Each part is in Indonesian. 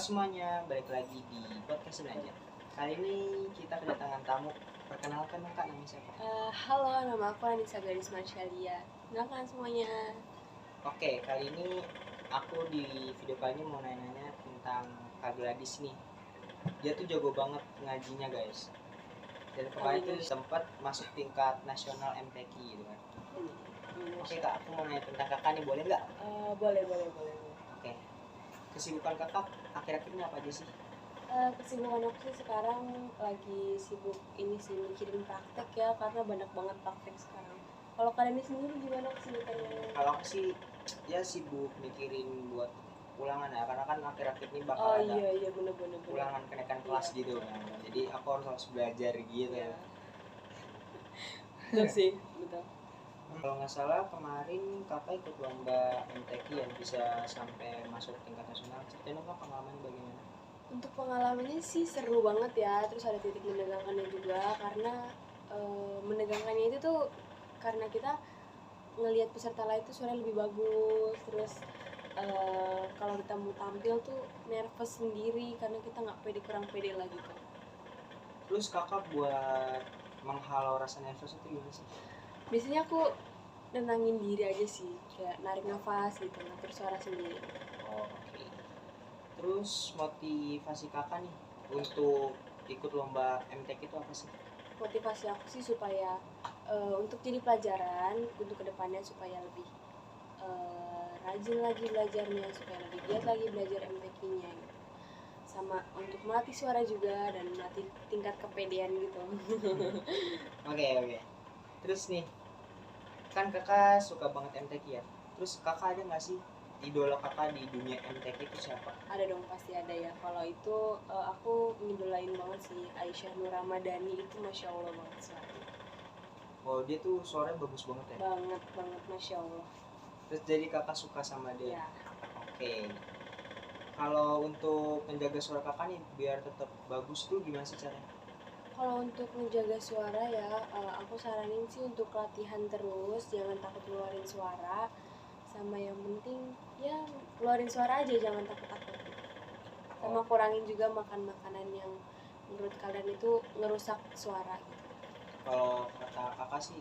semuanya, balik lagi di podcast ini aja. Kali ini kita kedatangan tamu. Perkenalkan dong Kak, namanya siapa? Halo, nama aku Anissa Gadis Marshalia. Kenalkan semuanya. Oke, kali ini aku di video kali ini mau nanya-nanya tentang Kak Gladys nih. Dia tuh jago banget ngajinya guys. Dan kemarin tuh sempat masuk tingkat nasional MTQ gitu kan. Oke Kak, aku mau nanya tentang kakak nih, boleh nggak? Boleh. Oke, kesibukan kakak akhir-akhir ini apa aja sih? Kesibukan aku sih sekarang lagi sibuk ini sih mikirin praktek ya, karena banyak banget praktek sekarang. Kalau kalian sendiri gimana kesibukannya? Kalau aku sih ya sibuk mikirin buat ulangan ya, karena kan akhir-akhir ini bakal ada Iya bener. ulangan kenaikan kelas gitu kan. Jadi aku harus belajar gitu ya. Betul sih, betul. Kalau nggak salah kemarin kakak ikut lomba MTQ yang bisa sampai masuk tingkat nasional. Ceritain dong Kak, pengalaman bagaimana? Untuk pengalamannya sih seru banget ya, terus ada titik menegangkannya juga, karena menegangkannya itu tuh karena kita ngelihat peserta lain tuh suaranya lebih bagus, terus kalau kita mau tampil tuh nervous sendiri karena kita nggak pede, kurang pede lah gitu. Terus kakak buat menghalau rasa nervous itu gimana sih? Biasanya aku nenangin diri aja sih, kayak narik nafas gitu, ngatur suara sendiri. Oke. Terus motivasi kakak nih untuk ikut lomba MTQ itu apa sih? Motivasi aku sih supaya untuk jadi pelajaran untuk kedepannya, supaya lebih rajin lagi belajarnya, supaya lebih giat lagi belajar MTQ-nya gitu. Sama untuk melatih suara juga dan melatih tingkat kepedean gitu. Oke. Terus nih, kan kakak suka banget MTQ ya. Terus kakak ada nggak sih idola kakak di dunia MTQ itu siapa? Ada dong, pasti ada ya. Kalau itu aku ngidolain banget sih Aisyah Nur Ramadhani, itu masya Allah banget suaranya. Oh dia tuh suaranya bagus banget ya. Banget masya Allah. Terus jadi kakak suka sama dia. Ya. Oke. Kalau untuk menjaga suara kakak nih biar tetap bagus tuh gimana sih caranya? Kalau untuk menjaga suara ya, aku saranin sih untuk latihan terus, jangan takut ngeluarin suara, sama yang penting ya keluarin suara aja, jangan takut-takut. Sama kurangin juga makan makanan yang menurut kalian itu ngerusak suara gitu. Kalau kata kakak sih,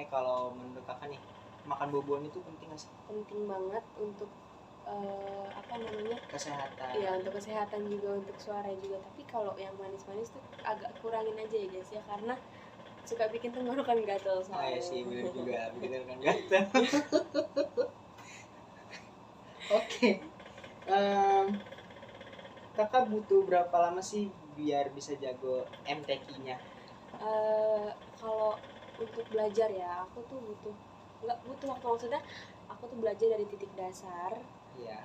kalau menurut kakak nih, makan buah-buahan itu penting nggak sih? Penting banget untuk Kesehatan. Iya, untuk kesehatan juga, untuk suara juga. Tapi kalau yang manis-manis tuh agak kurangin aja ya guys ya, karena suka bikin tenggorokan gatel soalnya. Oh iya sih, bener juga, bikin tenggorokan gatel. Oke. Kakak butuh berapa lama sih biar bisa jago MTQ-nya? Kalau untuk belajar ya, aku tuh nggak butuh waktu, maksudnya aku tuh belajar dari titik dasar. Iya.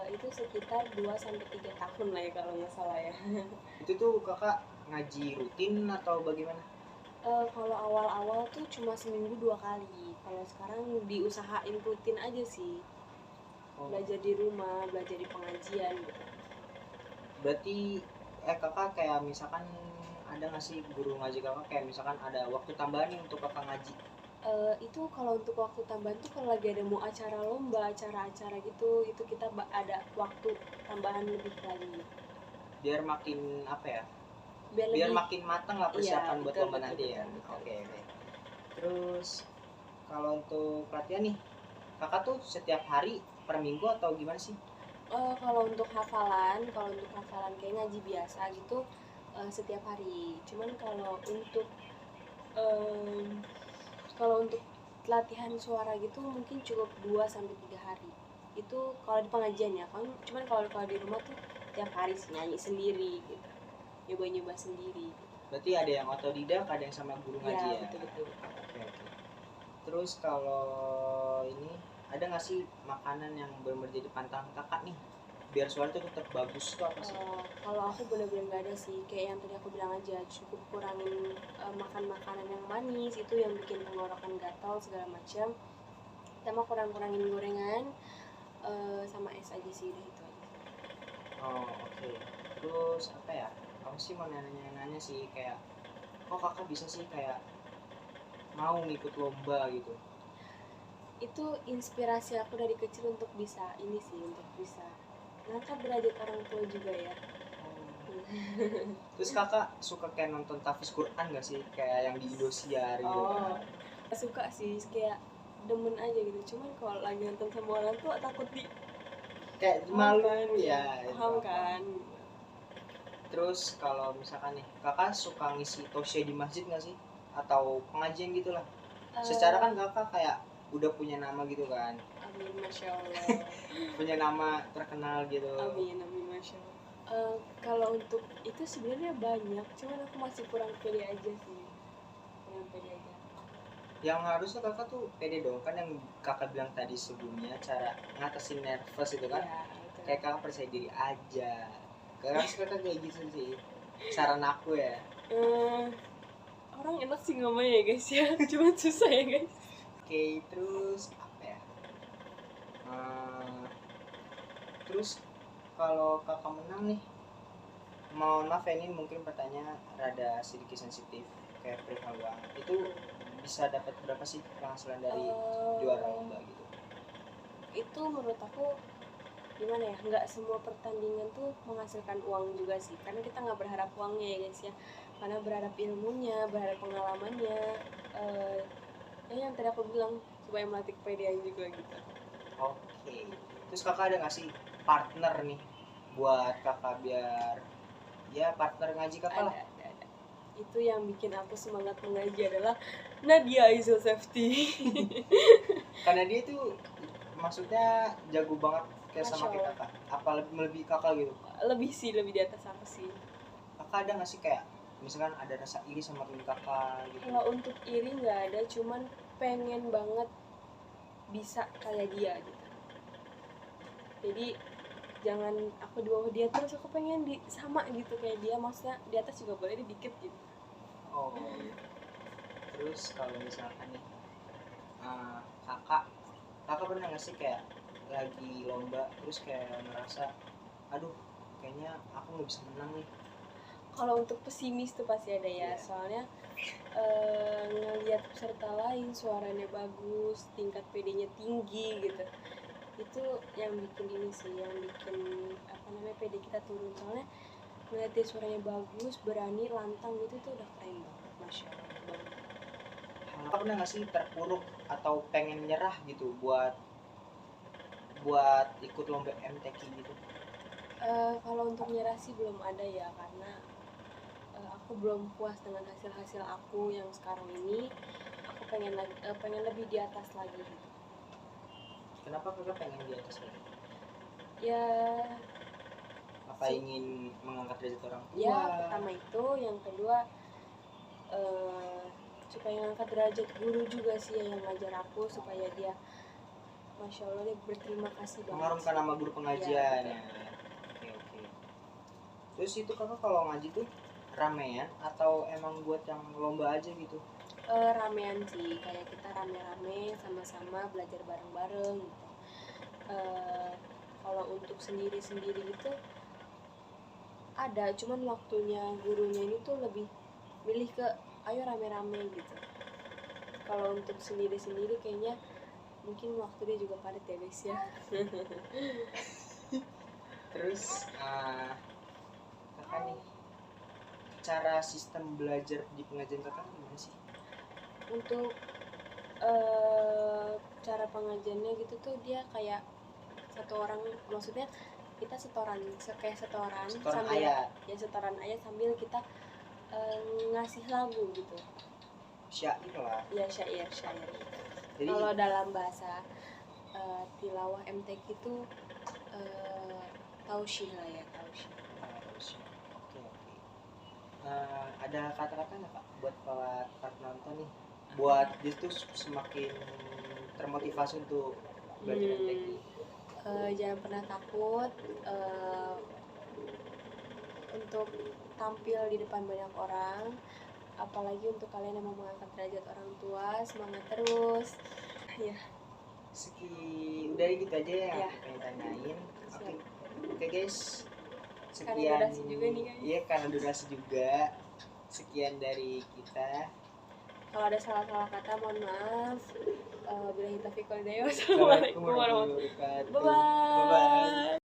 Itu sekitar 2-3 tahun lah ya kalau nggak salah ya. Itu tuh kakak ngaji rutin atau bagaimana? Kalau awal-awal tuh cuma seminggu 2 kali. Kalau sekarang diusahain rutin aja sih. Belajar di rumah, belajar di pengajian gitu. Berarti kakak kayak misalkan ada nggak sih guru ngaji kakak kayak misalkan ada waktu tambahan nih untuk kakak ngaji? Itu kalau untuk waktu tambahan tuh kalau lagi ada mau acara lomba, acara-acara gitu, itu kita ada waktu tambahan lebih lagi. Biar makin apa ya? Biar makin matang lah persiapan buat lomba nanti ya. Betul. Oke. Terus kalau untuk latihan nih, kakak tuh setiap hari per minggu atau gimana sih? Kalau untuk hafalan kayak ngaji biasa gitu setiap hari. Cuman kalau untuk latihan suara gitu mungkin cukup 2-3 hari. Itu kalau di pengajian ya. Cuman kalau di rumah tuh tiap hari sih nyanyi sendiri gitu. Nyoba sendiri. Berarti ada yang otodidak, ada yang sama guru ngaji ya? Betul. Oke. Terus kalau ini ada nggak sih makanan yang benar-benar jadi pantangan kakak nih biar suara itu tetap bagus tuh apa sih? Kalau aku bener-bener nggak ada sih, kayak yang tadi aku bilang aja, cukup kurangin makan makanan yang manis, itu yang bikin tenggorokan gatal segala macam. Sama kurangin gorengan, sama es aja sih, udah itu aja. Oke. Terus apa ya? Aku sih mau nanya sih kayak kok kakak bisa sih kayak mau ngikut lomba gitu? Itu inspirasi aku dari kecil untuk bisa ngangkat derajat orang tua juga ya. Terus kakak suka kayak nonton tahfiz Quran gak sih? Kayak yang di Indosiar gitu kan? Suka sih, kayak demen aja gitu. Cuman kalau lagi nonton sama orang tua takut di Kayak paham malu kan, ya. paham kan. Terus kalau misalkan nih, kakak suka ngisi tosya di masjid gak sih? Atau pengajian gitu lah? Secara kan kakak kayak udah punya nama gitu kan? Amin, masya Allah. Punya nama terkenal gitu. Amin, masya Allah. Kalau untuk itu sebenarnya banyak, cuman aku masih kurang pede aja sih. Kurang pede aja. Yang harusnya kakak tuh pede dong, kan yang kakak bilang tadi sebelumnya cara ngatasin nervous itu kan? Ya, itu. Kayak kakak percaya diri aja. Kakak kayak gitu sih, saran aku ya. Orang enak sih ngomongnya ya guys ya, cuma susah ya guys. Oke, terus apa ya? Terus kalau kakak menang nih, mohon maaf ya, ini mungkin pertanyaan rada sedikit sensitif kayak perihal uang. Itu bisa dapat berapa sih penghasilan dari juara lomba gitu? Itu menurut aku gimana ya, nggak semua pertandingan tuh menghasilkan uang juga sih, karena kita nggak berharap uangnya ya guys ya, karena berharap ilmunya, berharap pengalamannya, yang tadi aku bilang supaya melatih kepedean juga gitu. Oke. Terus kakak ada nggak sih partner nih buat kakak biar ya partner ngaji kakak lah? Ada. Itu yang bikin aku semangat mengaji adalah Nadia Aizul Safety. Karena dia tuh maksudnya jago banget kayak Masya sama kayak Allah. kakak. Apa melebihi kakak gitu? Lebih di atas aku sih. Kakak ada nggak sih kayak misalkan ada rasa iri sama tim kakak gitu? Kalau untuk iri nggak ada, cuman pengen banget bisa kayak dia gitu. Jadi jangan aku di bawah dia terus, aku pengen sama gitu kayak dia, maksudnya di atas juga boleh dikit gitu. Oh. Terus kalau misalkan nih kakak pernah nggak sih kayak lagi lomba terus kayak merasa aduh kayaknya aku nggak bisa menang nih? Kalau untuk pesimis tuh pasti ada ya, Yeah. soalnya ngelihat peserta lain suaranya bagus, tingkat PD-nya tinggi gitu, itu yang bikin ini sih, yang bikin PD kita turun. Soalnya ngeliat dia suaranya bagus, berani, lantang gitu tuh udah keren banget, masya Allah banget. Kakak pernah nggak sih terpuruk atau pengen nyerah gitu buat ikut lomba MTQ gitu? Kalau untuk nyerah sih belum ada ya, karena aku belum puas dengan hasil aku yang sekarang ini. Aku pengen lebih di atas lagi gitu. Kenapa kakak pengen di atas lagi? Ya Apa ingin mengangkat derajat orang tua? ya, pertama itu, yang kedua supaya ngangkat derajat guru juga sih yang ngajar aku, supaya dia masya Allah dia berterima kasih banget, mengharumkan nama guru pengajian ya. Oke. Terus itu kakak kalau ngaji tuh ramean atau emang buat yang lomba aja gitu? Ramean sih, kayak kita rame-rame sama-sama belajar bareng-bareng gitu. Kalau untuk sendiri-sendiri gitu ada, cuman waktunya gurunya ini tuh lebih milih ke ayo rame-rame gitu. Kalau untuk sendiri-sendiri kayaknya mungkin waktu dia juga padat ya guys ya. Terus kakak nih, cara sistem belajar di pengajian kakak gimana sih? Untuk cara pengajiannya gitu tuh dia kayak satu orang, maksudnya kita setoran sambil ayat. Ya setoran ayat sambil kita ngasih lagu gitu. Syair lah. Ya syair. Jadi kalau dalam bahasa tilawah MTQ itu tausyih lah ya, tausyih. Oke. Ada kata-kata nggak kak buat para penonton nih, buat dia tuh semakin termotivasi untuk belajar MTQ? Jangan pernah takut untuk tampil di depan banyak orang, apalagi untuk kalian yang mau mengangkat derajat orang tua. Semangat terus ya. Udah gitu aja yang Ya. aku pengen tanyain. Oke guys, sekian. Karena durasi juga nih guys. Iya, karena durasi juga. Sekian dari kita. Kalau ada salah-salah kata mohon maaf. Billahi taufiq wal hidayah. Wassalamualaikum warahmatullahi wabarakatuh. Bye bye.